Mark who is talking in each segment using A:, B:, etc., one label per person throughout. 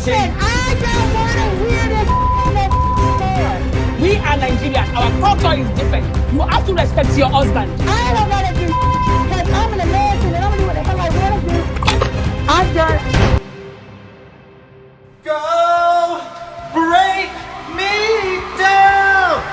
A: saying.
B: I don't want to hear this more.
A: We are Nigerians. Our culture is different. You have to respect your husband.
B: I don't want to do because I'm an American and I'm going to do what the hell I want to do. I'm done.
C: Go break me down.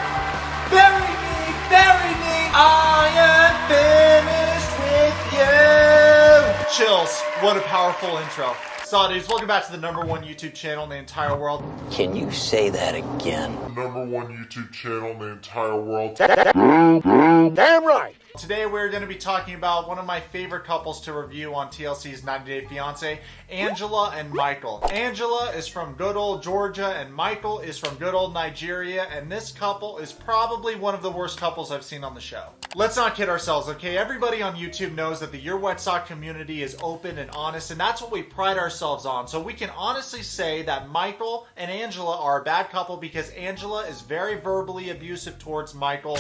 C: Bury me. I am finished with you. Chills. What a powerful intro. So, dudes, welcome back to the #1 YouTube channel in the entire world.
D: Can you say that again?
E: #1 YouTube channel in the entire world.
D: Damn right!
C: Today we're going to be talking about one of my favorite couples to review on TLC's 90 Day Fiancé, Angela and Michael. Angela is from good old Georgia and Michael is from good old Nigeria, and this couple is probably one of the worst couples I've seen on the show. Let's not kid ourselves, okay? Everybody on YouTube knows that the Yourwetsock community is open and honest, and that's what we pride ourselves on. So we can honestly say that Michael and Angela are a bad couple because Angela is very verbally abusive towards Michael.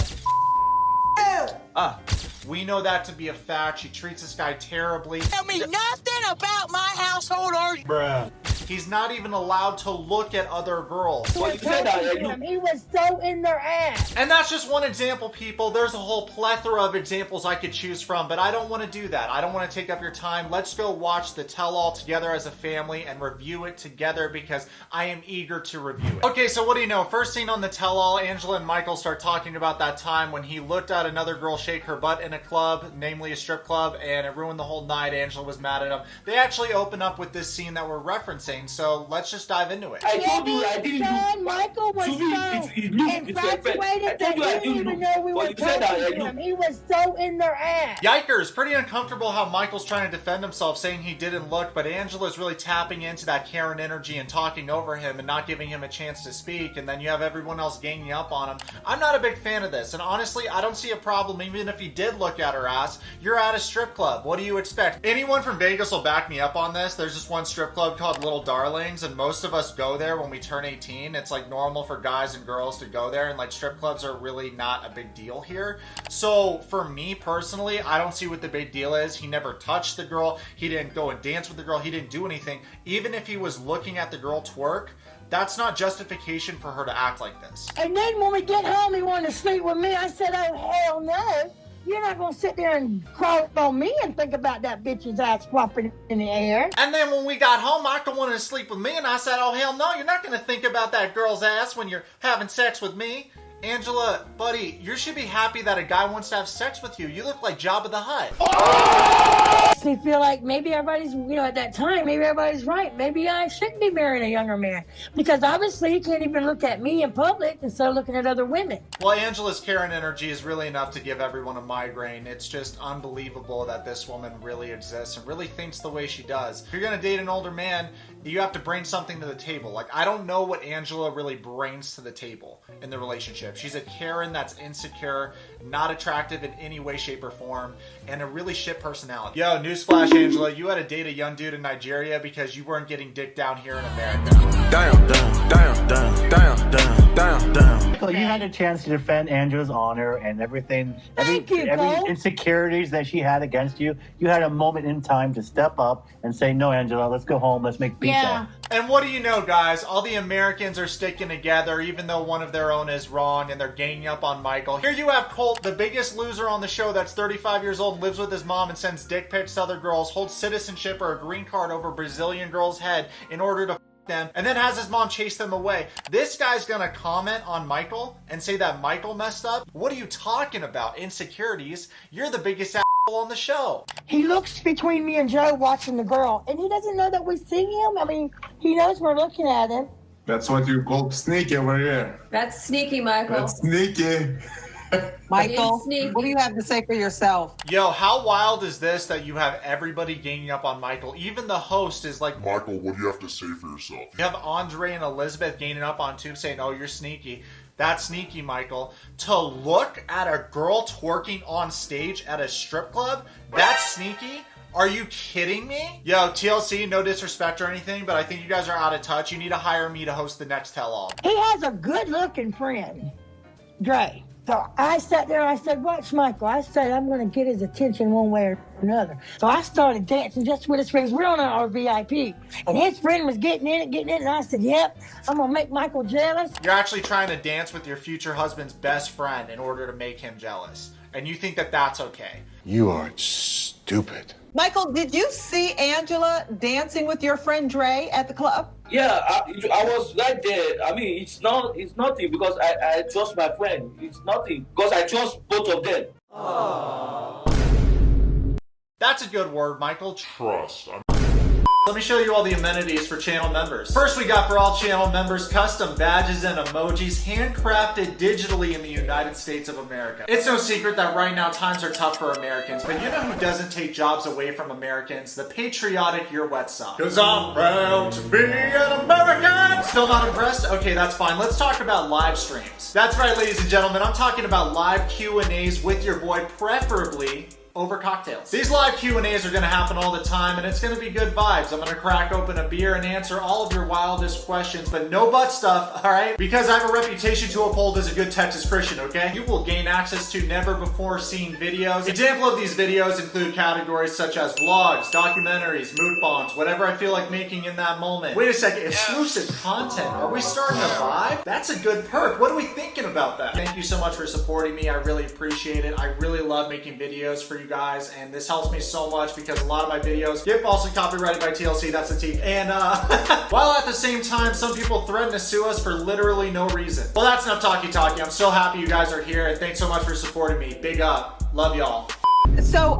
C: We know that to be a fact. She treats this guy terribly.
F: Tell me nothing about my household or...
C: Bruh. He's not even allowed to look at other girls.
B: He was so in their ass.
C: And that's just one example, people. There's a whole plethora of examples I could choose from, but I don't want to do that. I don't want to take up your time. Let's go watch the tell-all together as a family and review it together because I am eager to review it. Okay, so what do you know? First scene on the tell-all, Angela and Michael start talking about that time when he looked at another girl shake her butt in a club, namely a strip club, and it ruined the whole night. Angela was mad at him. They actually open up with this scene that we're referencing, so let's just dive into it.
A: I told you I didn't do.
B: Michael was
A: To me, it looks
B: infatuated that he didn't even know we were talking to him. He was so in their ass.
C: Yikers, pretty uncomfortable how Michael's trying to defend himself, saying he didn't look, but Angela's really tapping into that Karen energy and talking over him and not giving him a chance to speak, and then you have everyone else ganging up on him. I'm not a big fan of this, and honestly, I don't see a problem even if he did look at her ass. You're at a strip club. What do you expect? Anyone from Vegas will back me up on this. There's this one strip club called Little Darlings, and most of us go there when we turn 18. It's like normal for guys and girls to go there, and like strip clubs are really not a big deal here. So for me personally, I don't see what the big deal is. He never touched the girl. He didn't go and dance with the girl. He didn't do anything. Even if he was looking at the girl twerk, that's not justification for her to act like this.
B: And then when we get home, he wanted to sleep with me. I said, oh, hell no. You're not going to sit there and crawl up on me and think about that bitch's ass flopping in the air.
C: And then when we got home, Michael wanted to sleep with me, and I said, oh, hell no, you're not going to think about that girl's ass when you're having sex with me. Angela, buddy, you should be happy that a guy wants to have sex with you. You look like Jabba the Hutt.
B: I feel like maybe everybody's, at that time, maybe everybody's right. Maybe I shouldn't be marrying a younger man. Because obviously he can't even look at me in public instead of looking at other women.
C: Well, Angela's Karen energy is really enough to give everyone a migraine. It's just unbelievable that this woman really exists and really thinks the way she does. If you're going to date an older man, you have to bring something to the table. Like, I don't know what Angela really brings to the table in the relationship. She's a Karen that's insecure, not attractive in any way, shape, or form, and a really shit personality. Yo, newsflash, Angela, you had to date a young dude in Nigeria because you weren't getting dick down here in America.
G: Damn.
H: So you had a chance to defend Angela's honor and everything, every insecurities that she had against you. You had a moment in time to step up and say, no, Angela, let's go home. Let's make pizza.
B: Yeah.
C: And what do you know, guys? All the Americans are sticking together, even though one of their own is wrong, and they're ganging up on Michael. Here you have Colt, the biggest loser on the show that's 35 years old, lives with his mom and sends dick pics to other girls, holds citizenship or a green card over a Brazilian girl's head in order to them, and then has his mom chase them away. This guy's gonna comment on Michael and say that Michael messed up? What are you talking about? Insecurities? You're the biggest asshole on the show.
B: He looks between me and Joe watching the girl, and he doesn't know that we see him. I mean, he knows we're looking at him.
E: That's what you call sneaky over here.
I: That's sneaky, Michael.
E: That's sneaky.
F: Michael, what do you have to say for yourself?
C: Yo, how wild is this that you have everybody ganging up on Michael? Even the host is like,
E: Michael, what do you have to say for yourself?
C: you have Andre and Elizabeth ganging up on Tube saying, oh, you're sneaky. That's sneaky, Michael. To look at a girl twerking on stage at a strip club? That's sneaky? Are you kidding me? Yo, TLC, no disrespect or anything, but I think you guys are out of touch. You need to hire me to host the next tell-all.
B: He has a good-looking friend, Dre. So I sat there and I said, watch Michael. I said, I'm going to get his attention one way or another. So I started dancing just with his friends. We're on our VIP. And his friend was getting in it. And I said, yep, I'm going to make Michael jealous.
C: You're actually trying to dance with your future husband's best friend in order to make him jealous. And you think that that's okay.
D: You are stupid.
F: Michael, did you see Angela dancing with your friend Dre at the club?
G: Yeah, I was right there. I mean, it's nothing because I trust my friend. It's nothing because I trust both of them.
C: That's a good word, Michael.
E: Trust.
C: Let me show you all the amenities for channel members. First, we got for all channel members custom badges and emojis handcrafted digitally in the United States of America. It's no secret that right now times are tough for Americans, but you know who doesn't take jobs away from Americans? The patriotic Yourwetsock. Cause I'm proud to be an American! Still not impressed? Okay, that's fine. Let's talk about live streams. That's right, ladies and gentlemen. I'm talking about live Q&As with your boy, preferably over cocktails. These live Q&As are gonna happen all the time and it's gonna be good vibes. I'm gonna crack open a beer and answer all of your wildest questions, but no butt stuff, all right? Because I have a reputation to uphold as a good Texas Christian, okay? You will gain access to never before seen videos. Example of these videos include categories such as vlogs, documentaries, mood bombs, whatever I feel like making in that moment. Wait a second, exclusive content. Are we starting to vibe? That's a good perk. What are we thinking about that? Thank you so much for supporting me. I really appreciate it. I really love making videos for you guys, and this helps me so much because a lot of my videos get falsely copyrighted by TLC, that's the T. And while at the same time, some people threaten to sue us for literally no reason. Well, that's enough talky. I'm so happy you guys are here, and thanks so much for supporting me. Big up. Love y'all.
F: So,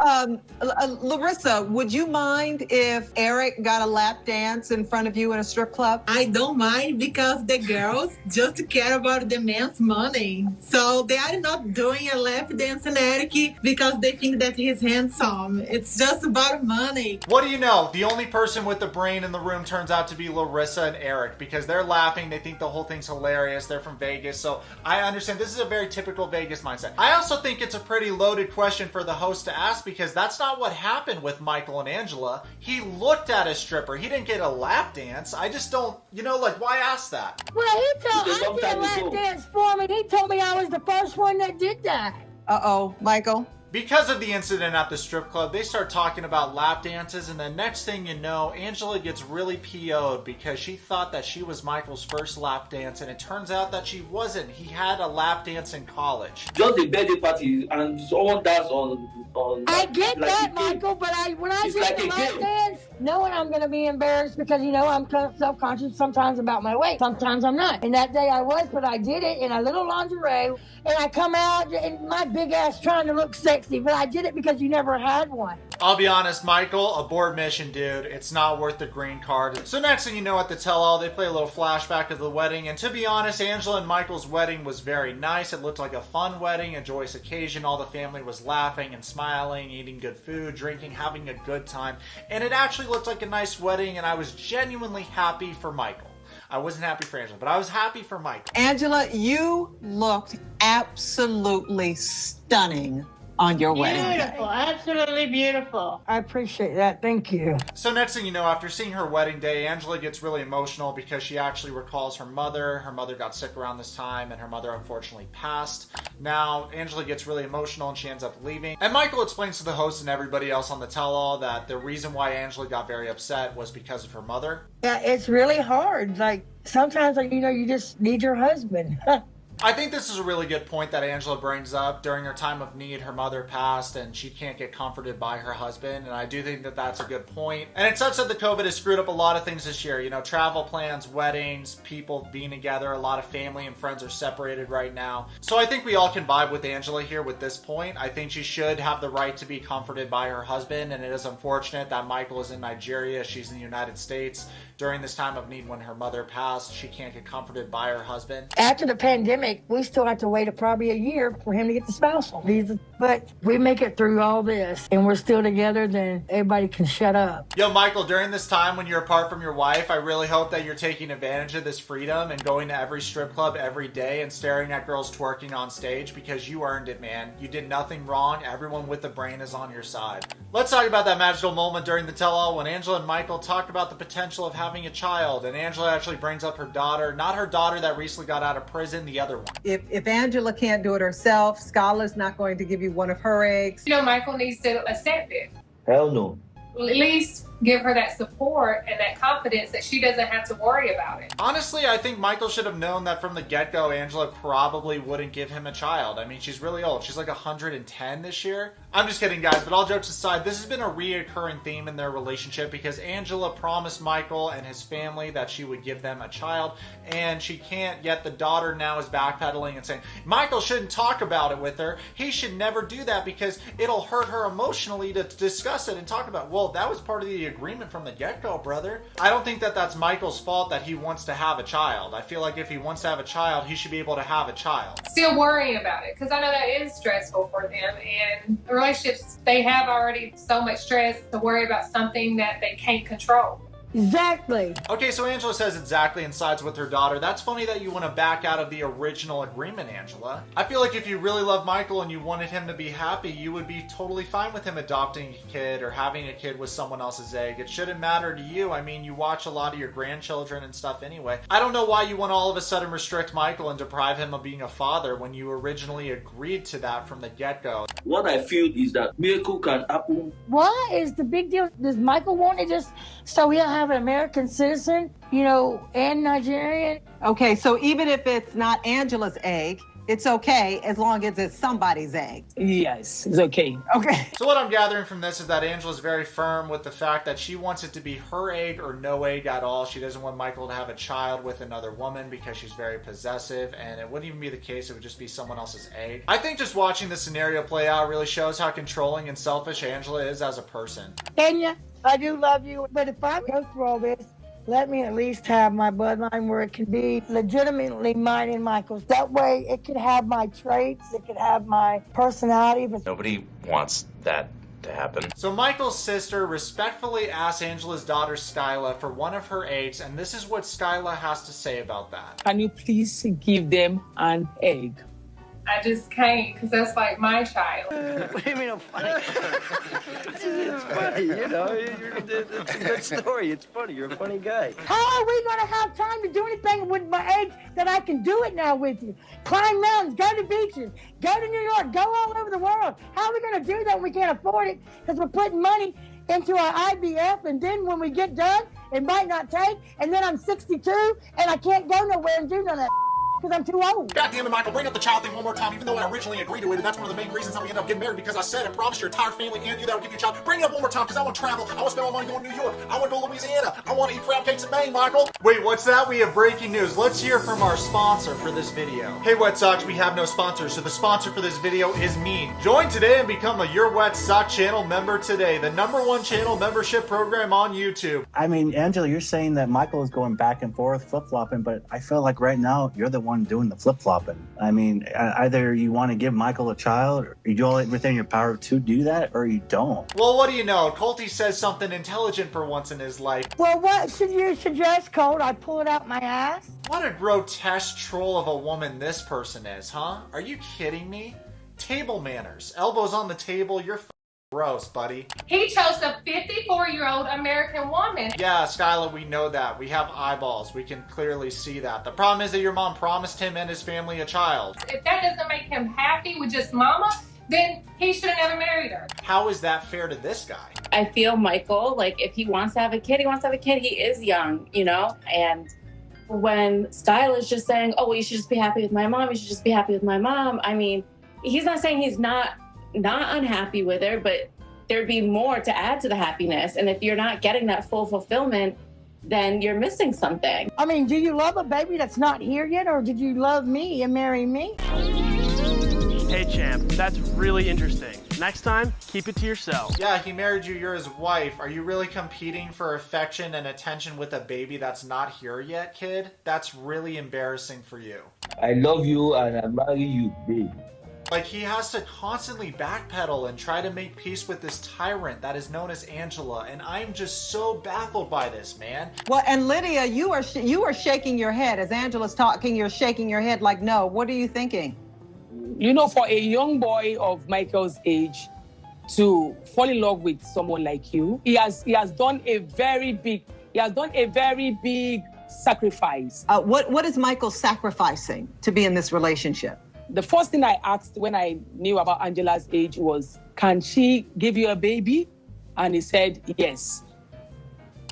F: Larissa, would you mind if Eric got a lap dance in front of you in a strip club?
I: I don't mind because the girls just care about the man's money. So they are not doing a lap dance in Eric because they think that he's handsome. It's just about money.
C: What do you know? The only person with the brain in the room turns out to be Larissa and Eric because they're laughing. They think the whole thing's hilarious. They're from Vegas. So I understand this is a very typical Vegas mindset. I also think it's a pretty loaded question for the host to ask because that's not what happened with Michael and Angela. He looked at a stripper. He didn't get a lap dance. I just don't, like, why ask that?
B: Well, I did a lap dance for me. He told me I was the first one that did that.
F: Uh-oh, Michael.
C: Because of the incident at the strip club, they start talking about lap dances, and then next thing you know, Angela gets really PO'd because she thought that she was Michael's first lap dance, and it turns out that she wasn't. He had a lap dance in college.
G: Just a birthday party, and someone dance on
B: I get like that, Michael, but when I do the lap dance, knowing I'm going to be embarrassed because, I'm self-conscious sometimes about my weight. Sometimes I'm not. And that day I was, but I did it in a little lingerie, and I come out and my big ass trying to look sexy, but I did it because you never had one.
C: I'll be honest, Michael, abort mission, dude. It's not worth the green card. So next thing you know, at the tell-all, they play a little flashback of the wedding, and to be honest, Angela and Michael's wedding was very nice. It looked like a fun wedding, a joyous occasion. All the family was laughing and smiling, eating good food, drinking, having a good time, and it actually looked like a nice wedding, and I was genuinely happy for Michael. I wasn't happy for Angela, but I was happy for Michael.
F: Angela, you looked absolutely stunning on your wedding day.
B: Beautiful, absolutely beautiful. I appreciate that. Thank you.
C: So next thing you know, after seeing her wedding day, Angela gets really emotional because she actually recalls her mother. Her mother got sick around this time, and her mother unfortunately passed. Now, Angela gets really emotional, and she ends up leaving. And Michael explains to the host and everybody else on the tell-all that the reason why Angela got very upset was because of her mother.
B: Yeah, it's really hard. Like, sometimes, you just need your husband.
C: I think this is a really good point that Angela brings up. During her time of need, her mother passed and she can't get comforted by her husband. And I do think that that's a good point. And it sucks that the COVID has screwed up a lot of things this year. Travel plans, weddings, people being together. A lot of family and friends are separated right now. So I think we all can vibe with Angela here with this point. I think she should have the right to be comforted by her husband. And it is unfortunate that Michael is in Nigeria. She's in the United States. During this time of need when her mother passed, she can't get comforted by her husband.
B: After the pandemic, we still have to wait probably a year for him to get the spousal visa. But we make it through all this and we're still together, then everybody can shut up.
C: Yo, Michael, during this time when you're apart from your wife, I really hope that you're taking advantage of this freedom and going to every strip club every day and staring at girls twerking on stage because you earned it, man. You did nothing wrong. Everyone with the brain is on your side. Let's talk about that magical moment during the tell-all when Angela and Michael talked about the potential of having a child. And Angela actually brings up her daughter, not her daughter that recently got out of prison, the other another one.
F: If Angela can't do it herself, Skylar's not going to give you one of her eggs.
J: You know, Michael needs to accept it.
G: Hell no.
J: At least give her that support and that confidence that she doesn't have to worry about it.
C: Honestly, I think Michael should have known that from the get-go, Angela probably wouldn't give him a child. I mean, she's really old. She's like 110 this year. I'm just kidding, guys, but all jokes aside, this has been a reoccurring theme in their relationship because Angela promised Michael and his family that she would give them a child, and she can't, yet the daughter now is backpedaling and saying, Michael shouldn't talk about it with her. He should never do that because it'll hurt her emotionally to discuss it and talk about it. Well, that was part of the agreement from the get-go, brother. I don't think that that's Michael's fault that he wants to have a child. I feel like if he wants to have a child, he should be able to have a child.
J: Still worrying about it, because I know that is stressful for them, and the relationships, they have already so much stress to worry about something that they can't control.
B: Exactly.
C: Okay, so Angela says exactly and sides with her daughter. That's funny that you want to back out of the original agreement, Angela. I feel like if you really love Michael and you wanted him to be happy, you would be totally fine with him adopting a kid or having a kid with someone else's egg. It shouldn't matter to you. I mean, you watch a lot of your grandchildren and stuff anyway. I don't know why you want to all of a sudden restrict Michael and deprive him of being a father when you originally agreed to that from the get-go.
G: What I feel is that miracle can happen.
B: What is the big deal? Does Michael want it just so he'll have an American citizen, you know, and Nigerian?
F: Okay, so even if it's not Angela's egg, it's okay as long as it's somebody's egg.
A: Yes, it's okay.
F: Okay.
C: So what I'm gathering from this is that Angela's very firm with the fact that she wants it to be her egg or no egg at all. She doesn't want Michael to have a child with another woman because she's very possessive, and it wouldn't even be the case. It would just be someone else's egg. I think just watching the scenario play out really shows how controlling and selfish Angela is as a person.
B: Kenya, I do love you, but if I go through all this, let me at least have my bloodline where it can be legitimately mine and Michael's. That way it could have my traits, it could have my personality. But
K: nobody wants that to happen.
C: So Michael's sister respectfully asks Angela's daughter Skyla for one of her eggs, and this is what Skyla has to say about that.
A: Can you please give them an egg?
J: I just can't, because that's like my child.
L: What do you mean I'm funny? It's funny, you know. It's a good story. It's funny. You're a funny guy.
B: how are we going to have time to do anything with my eggs that I can do it now with you? Climb mountains, go to beaches, go to New York, go all over the world. How are we going to do that when we can't afford it? Because we're putting money into our IVF, and then when we get done, it might not take, and then I'm 62, and I can't go nowhere and do none of that. Because I'm too old.
C: God damn it, Michael, bring up the child thing one more time, even though I originally agreed to it, and that's one of the main reasons that we ended up getting married, because I said and promised your entire family and you that I would give you a child. Bring it up one more time, because I want to travel. I want to spend my money going to New York. I want to go to Louisiana. I want to eat crab cakes in Maine, Michael. Wait, what's that? We have breaking news. Let's hear from our sponsor for this video. Hey, Wetsocks, we have no sponsors, so the sponsor for this video is me. Join today and become a Yourwetsock channel member today, the #1 channel membership program on YouTube.
H: I mean, Angela, you're saying that Michael is going back and forth, flip-flopping, but I feel like right now you're the one doing the flip-flopping. I mean, either you want to give Michael a child, or you do all everything in your power to do that, or you don't.
C: Well, what do you know? Colty says something intelligent for once in his life.
B: Well, what should you suggest, Colt? I pull it out my ass?
C: What a grotesque troll of a woman this person is, huh? Are you kidding me? Table manners. Elbows on the table, you're gross, buddy.
J: He chose a 54-year-old American woman.
C: Yeah, Skyla, we know that. We have eyeballs. We can clearly see that. The problem is that your mom promised him and his family a child.
J: If that doesn't make him happy with just mama, then he should have never married her.
C: How is that fair to this guy?
M: I feel Michael, like if he wants to have a kid, he wants to have a kid. He is young, you know? And when Skyla is just saying, oh, well, you should just be happy with my mom, you should just be happy with my mom. I mean, he's not saying he's not unhappy with her, but there'd be more to add to the happiness. And if you're not getting that full fulfillment, then you're missing something.
B: I mean, do you love a baby that's not here yet, or did you love me and marry me?
N: Hey, champ, that's really interesting. Next time, keep it to yourself.
C: Yeah, he married you, you're his wife. Are you really competing for affection and attention with a baby that's not here yet, kid? That's really embarrassing for you.
G: I love you and I marry you, babe.
C: Like, he has to constantly backpedal and try to make peace with this tyrant that is known as Angela, and I'm just so baffled by this, man.
F: Well, and Lydia, you are shaking your head. As Angela's talking, you're shaking your head like, no. What are you thinking?
A: You know, for a young boy of Michael's age to fall in love with someone like you, he has done a very big sacrifice.
F: What is Michael sacrificing to be in this relationship?
A: The first thing I asked when I knew about Angela's age was, can she give you a baby? And he said, yes.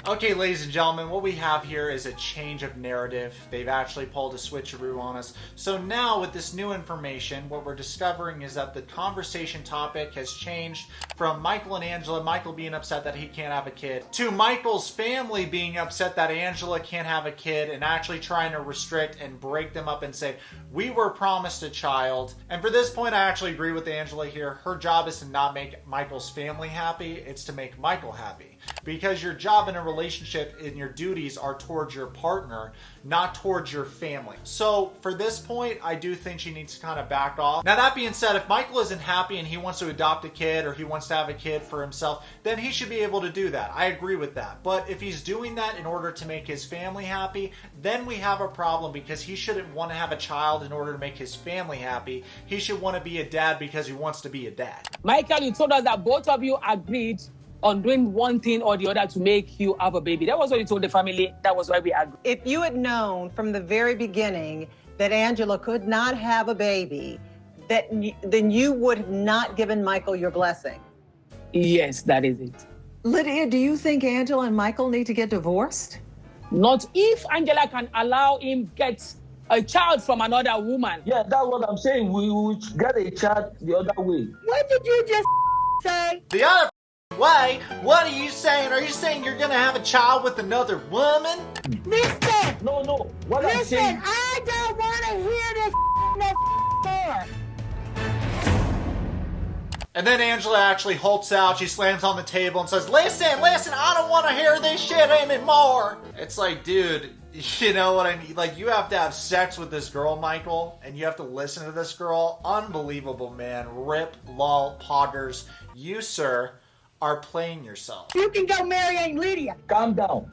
C: Okay, ladies and gentlemen, what we have here is a change of narrative. They've actually pulled a switcheroo on us. So now with this new information, what we're discovering is that the conversation topic has changed from Michael and Angela, Michael being upset that he can't have a kid, to Michael's family being upset that Angela can't have a kid and actually trying to restrict and break them up and say, we were promised a child. And for this point, I actually agree with Angela here. Her job is to not make Michael's family happy. It's to make Michael happy. Because your job in a relationship and your duties are towards your partner, not towards your family. So for this point, I do think she needs to kind of back off. Now that being said, if Michael isn't happy and he wants to adopt a kid or he wants to have a kid for himself, then he should be able to do that. I agree with that. But if he's doing that in order to make his family happy, then we have a problem, because he shouldn't want to have a child in order to make his family happy. He should want to be a dad because he wants to be a dad.
A: Michael, you told us that both of you agreed on doing one thing or the other to make you have a baby. That was what you told the family. That was why we agreed.
F: If you had known from the very beginning that Angela could not have a baby, then you would have not given Michael your blessing.
A: Yes, that is it.
F: Lydia, do you think Angela and Michael need to get divorced?
A: Not if Angela can allow him get a child from another woman.
G: Yeah, that's what I'm saying. We will get a child the other way.
B: What did you just say?
C: The other way? What are you saying? Are you saying you're gonna have a child with another woman?
B: Listen!
G: No. What I'm saying...
B: I don't want to hear this more.
C: And then Angela actually hulks out, she slams on the table and says, listen, I don't want to hear this shit anymore. It's like, dude, you know what I mean? Like, you have to have sex with this girl, Michael, and you have to listen to this girl. Unbelievable, man. Rip, lol, poggers. You, sir, are playing yourself.
B: You can go marry Aunt Lydia.
G: Calm down.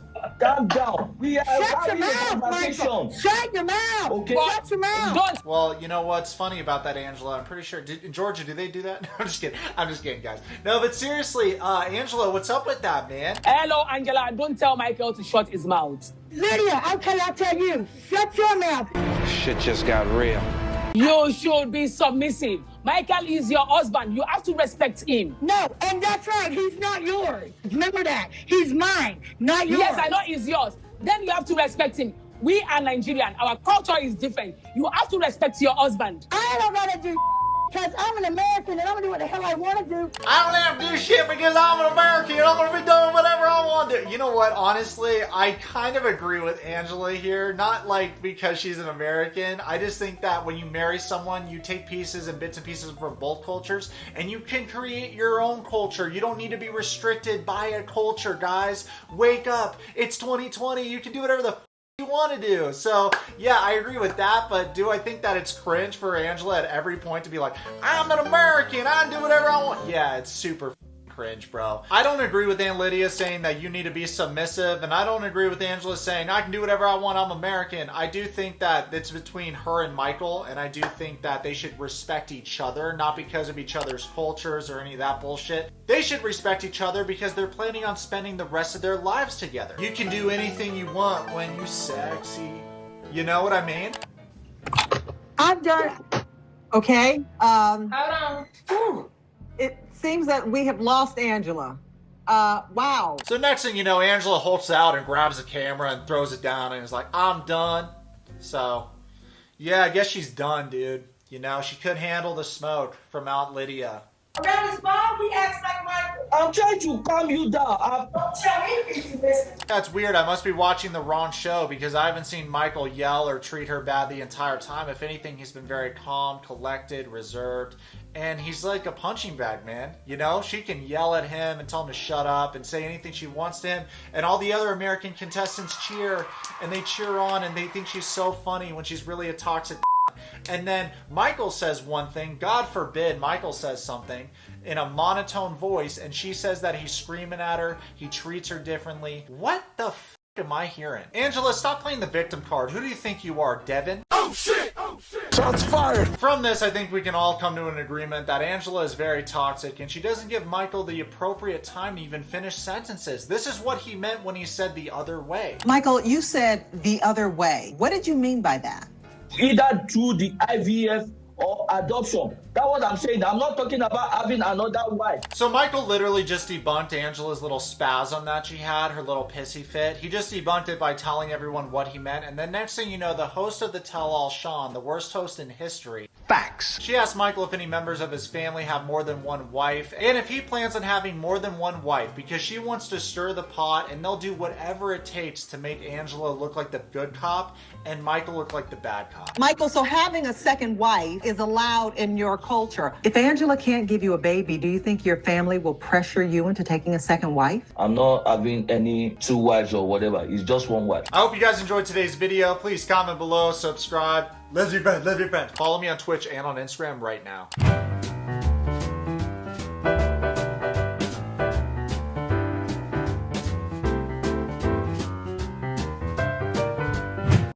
G: We are
B: Shut your
G: having a
B: mouth,
G: conversation.
B: Michael. Shut your mouth.
G: Okay.
B: Shut your mouth.
C: Well, you know what's funny about that, Angela? I'm pretty sure, in Georgia, do they do that? No, I'm just kidding, guys. No, but seriously, Angela, what's up with that, man?
A: Hello, Angela. Don't tell Michael to shut his mouth.
B: Lydia, okay, I'll tell you. Shut your mouth.
L: Shit just got real.
A: You should be submissive. Michael is your husband. You have to respect him.
B: No, and that's right. He's not yours. Remember that. He's mine, not yours.
A: Yes, I know he's yours. Then you have to respect him. We are Nigerian. Our culture is different. You have to respect your husband.
B: I don't want to do because I'm an American and I'm going to do what the hell I want to do.
C: I don't have to do shit because I'm an American and I'm going to be doing whatever I want to do. You know what? Honestly, I kind of agree with Angela here. Not like because she's an American. I just think that when you marry someone, you take pieces and bits and pieces from both cultures and you can create your own culture. You don't need to be restricted by a culture, guys. Wake up. It's 2020. You can do whatever the you want to do. So yeah, I agree with that, but do I think that it's cringe for Angela at every point to be like, I'm an American, I can do whatever I want? Yeah, it's super cringe, bro. I don't agree with Aunt Lydia saying that you need to be submissive, and I don't agree with Angela saying I can do whatever I want, I'm American. I do think that it's between her and Michael, and I do think that they should respect each other, not because of each other's cultures or any of that bullshit. They should respect each other because they're planning on spending the rest of their lives together. You can do anything you want when you sexy. You know what I mean?
F: I'm done. Okay.
J: Hold on.
F: It seems that we have lost Angela. Wow.
C: So next thing you know, Angela holds out and grabs the camera and throws it down and is like, I'm done. So, yeah, I guess she's done, dude. You know, she could handle the smoke from Aunt Lydia.
B: Around his mom, we act like Michael.
G: I'm trying to calm you down.
B: Don't tell me if you listen.
C: That's weird. I must be watching the wrong show because I haven't seen Michael yell or treat her bad the entire time. If anything, he's been very calm, collected, reserved, and he's like a punching bag, man. You know, she can yell at him and tell him to shut up and say anything she wants to him, and all the other American contestants cheer, and they cheer on, and they think she's so funny when she's really a toxic. And then Michael says one thing, God forbid Michael says something in a monotone voice, and she says that he's screaming at her, he treats her differently. What the am I hearing? Angela, stop playing the victim card. Who do you think you are, Devin?
D: Oh shit! Oh shit! Shots fired!
C: From this, I think we can all come to an agreement that Angela is very toxic and she doesn't give Michael the appropriate time to even finish sentences. This is what he meant when he said the other way.
F: Michael, you said the other way. What did you mean by that?
G: Either through the IVF or adoption. That's what I'm saying. I'm not talking about having another wife.
C: So Michael literally just debunked Angela's little spasm that she had, her little pissy fit. He just debunked it by telling everyone what he meant. And then next thing you know, the host of the tell-all, Sean, the worst host in history.
D: Facts.
C: She asked Michael if any members of his family have more than one wife, and if he plans on having more than one wife, because she wants to stir the pot, and they'll do whatever it takes to make Angela look like the good cop, and Michael look like the bad cop.
F: Michael, so having a second wife is allowed in your culture. If Angela can't give you a baby, do you think your family will pressure you into taking a second wife?
G: I'm not having any two wives or whatever. It's just one wife.
C: I hope you guys enjoyed today's video. Please comment below, subscribe. Let's be friends, let's be friends. Follow me on Twitch and on Instagram right now.